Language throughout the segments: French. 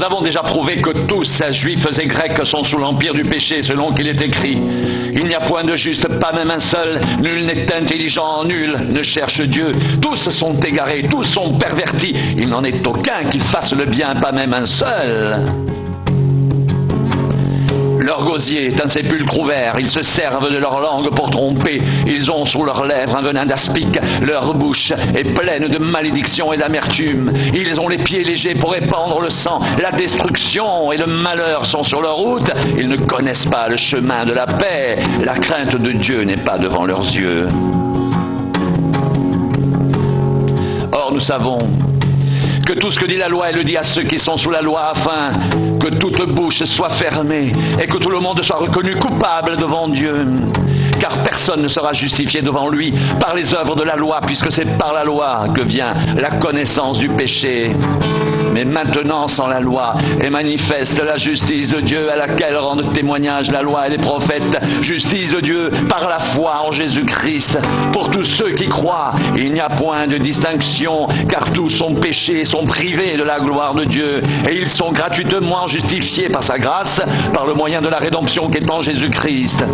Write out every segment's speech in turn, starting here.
avons déjà prouvé que tous, juifs et grecs, sont sous l'empire du péché, selon qu'il est écrit. Il n'y a point de juste, pas même un seul. Nul n'est intelligent, nul ne cherche Dieu. Tous sont égarés, tous sont pervertis. Il n'en est aucun qui fasse le bien, pas même un seul. Leur gosier est un sépulcre ouvert, ils se servent de leur langue pour tromper, ils ont sous leurs lèvres un venin d'aspic, leur bouche est pleine de malédiction et d'amertume, ils ont les pieds légers pour répandre le sang, la destruction et le malheur sont sur leur route, ils ne connaissent pas le chemin de la paix, la crainte de Dieu n'est pas devant leurs yeux. Or nous savons que tout ce que dit la loi, elle le dit à ceux qui sont sous la loi, afin que toute bouche soit fermée et que tout le monde soit reconnu coupable devant Dieu. Car personne ne sera justifié devant lui par les œuvres de la loi, puisque c'est par la loi que vient la connaissance du péché. Mais maintenant, sans la loi, est manifeste la justice de Dieu à laquelle rendent témoignage la loi et les prophètes. Justice de Dieu par la foi en Jésus-Christ. Pour tous ceux qui croient, il n'y a point de distinction, car tous sont péchés, sont privés de la gloire de Dieu. Et ils sont gratuitement justifiés par sa grâce, par le moyen de la rédemption qu'est en Jésus-Christ.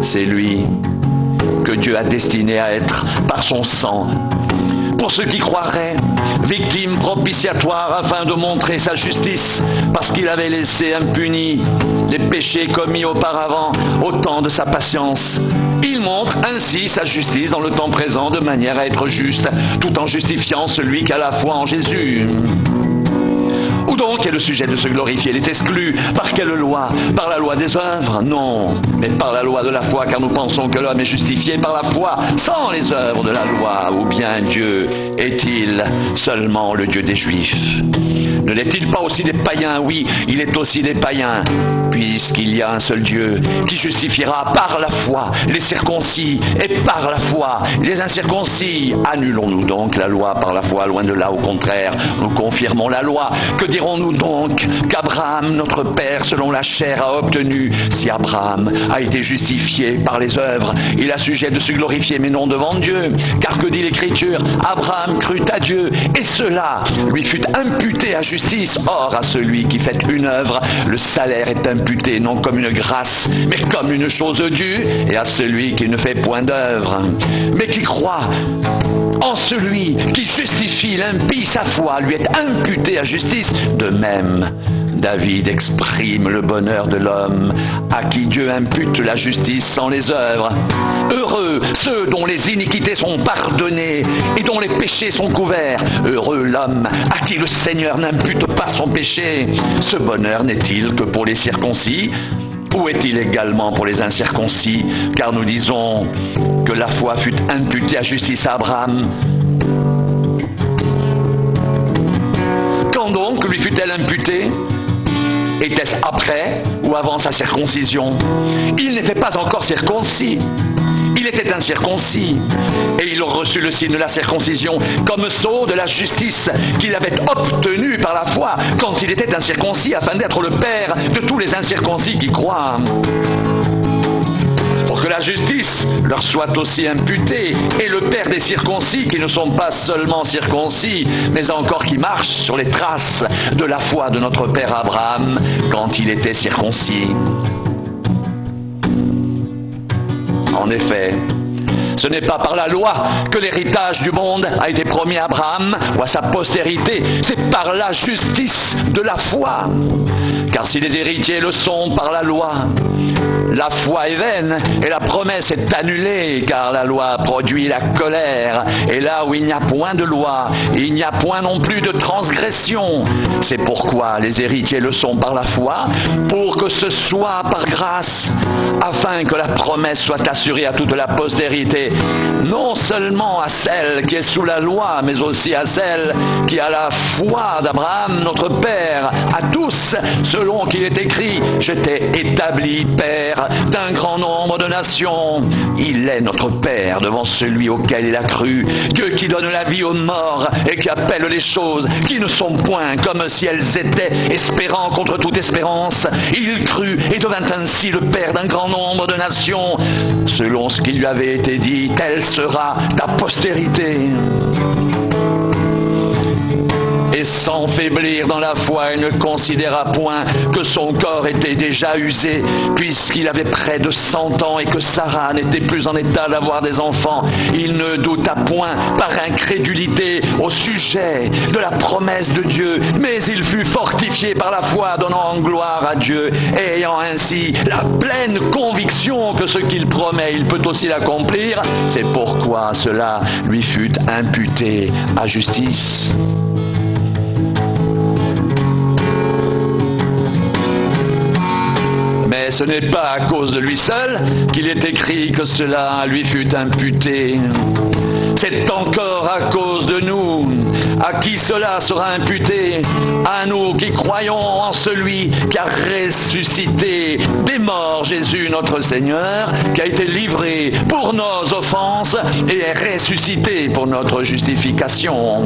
C'est lui que Dieu a destiné à être par son sang. Pour ceux qui croiraient, victime propitiatoire afin de montrer sa justice, parce qu'il avait laissé impunis les péchés commis auparavant au temps de sa patience. Il montre ainsi sa justice dans le temps présent de manière à être juste, tout en justifiant celui qui a la foi en Jésus. Où donc est le sujet de se glorifier? Il est exclu. Par quelle loi? Par la loi des œuvres? Non, mais par la loi de la foi, car nous pensons que l'homme est justifié par la foi, sans les œuvres de la loi. Ou bien Dieu est-il seulement le Dieu des Juifs? Ne l'est-il pas aussi des païens? Oui, il est aussi des païens, puisqu'il y a un seul Dieu qui justifiera par la foi les circoncis et par la foi les incirconcis. Annulons-nous donc la loi par la foi? Loin de là, au contraire, nous confirmons la loi. Que dirons-nous donc qu'Abraham, notre père, selon la chair, a obtenu? Si Abraham a été justifié par les œuvres, il a sujet de se glorifier, mais non devant Dieu. Car que dit l'Écriture? Abraham crut à Dieu, et cela lui fut imputé à justice. Or, à celui qui fait une œuvre, le salaire est imputé, non comme une grâce, mais comme une chose due, et à celui qui ne fait point d'œuvre, mais qui croit en celui qui justifie l'impie, sa foi lui est imputée à justice. De même, David exprime le bonheur de l'homme à qui Dieu impute la justice sans les œuvres. Heureux ceux dont les iniquités sont pardonnées et dont les péchés sont couverts. Heureux l'homme à qui le Seigneur n'impute pas son péché. Ce bonheur n'est-il que pour les circoncis? Ou est-il également pour les incirconcis? Car nous disons que la foi fut imputée à justice à Abraham. Quand donc lui fut-elle imputée? Était-ce après ou avant sa circoncision? Il n'était pas encore circoncis. Il était incirconcis, et il reçut le signe de la circoncision comme sceau de la justice qu'il avait obtenue par la foi quand il était incirconcis, afin d'être le père de tous les incirconcis qui croient. Pour que la justice leur soit aussi imputée, et le père des circoncis qui ne sont pas seulement circoncis, mais encore qui marchent sur les traces de la foi de notre père Abraham quand il était circoncis. En effet, ce n'est pas par la loi que l'héritage du monde a été promis à Abraham ou à sa postérité, c'est par la justice de la foi. Car si les héritiers le sont par la loi, la foi est vaine et la promesse est annulée, car la loi produit la colère. Et là où il n'y a point de loi, il n'y a point non plus de transgression. C'est pourquoi les héritiers le sont par la foi, pour que ce soit par grâce, afin que la promesse soit assurée à toute la postérité, non seulement à celle qui est sous la loi, mais aussi à celle qui a la foi d'Abraham, notre père, à tous, selon qu'il est écrit: « Je t'ai établi père d'un grand nombre de nations. » Il est notre père devant celui auquel il a cru, Dieu qui donne la vie aux morts et qui appelle les choses qui ne sont point comme si elles étaient, espérant contre toute espérance. Il crut et devint ainsi le père d'un grand nombre de nations, selon ce qui lui avait été dit: telle sera ta postérité. Et Mais sans faiblir dans la foi, il ne considéra point que son corps était déjà usé, puisqu'il avait près de 100 ans et que Sarah n'était plus en état d'avoir des enfants. Il ne douta point par incrédulité au sujet de la promesse de Dieu, mais il fut fortifié par la foi, donnant gloire à Dieu, ayant ainsi la pleine conviction que ce qu'il promet, il peut aussi l'accomplir. C'est pourquoi cela lui fut imputé à justice. Mais ce n'est pas à cause de lui seul qu'il est écrit que cela lui fut imputé. C'est encore à cause de nous, à qui cela sera imputé, à nous qui croyons en celui qui a ressuscité des morts Jésus notre Seigneur, qui a été livré pour nos offenses et est ressuscité pour notre justification.